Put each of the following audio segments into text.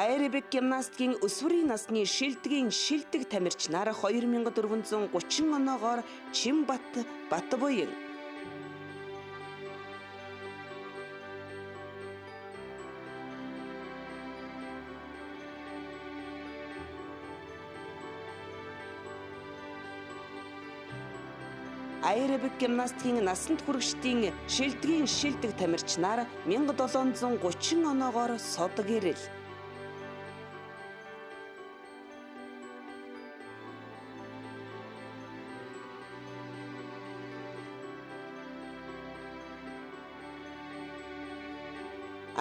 Аэробик гимнастикийн өсвөрийн насны шилдэгийн шилдэг тамирч нар 2430 оноогоор Чимбат Батбуян Аэробик гимнастикийн насанд хүрэгчдийн шилдэгийн шилдэг тамирч нар 1730 оноогоор Содог ирэл.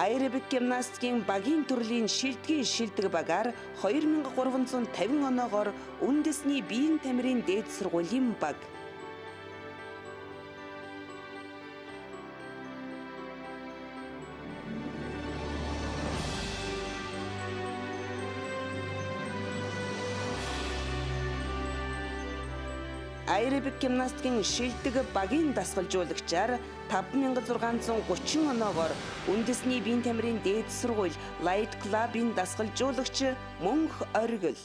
Аэробик гимнастикийн багийн төрлийн шилдэгийн шилдэг багаар 2350 оноогоор үндэсний биеийн тамирын дээд сургуулийн баг. Аэробик гимнастикийн шилдэг багийн дасгалжуулагчаар 5630 оноогоор үндэсний биеийн тамирын дээд сургууль Light Club-ын дасгалжуулагч Мөнх Оргил.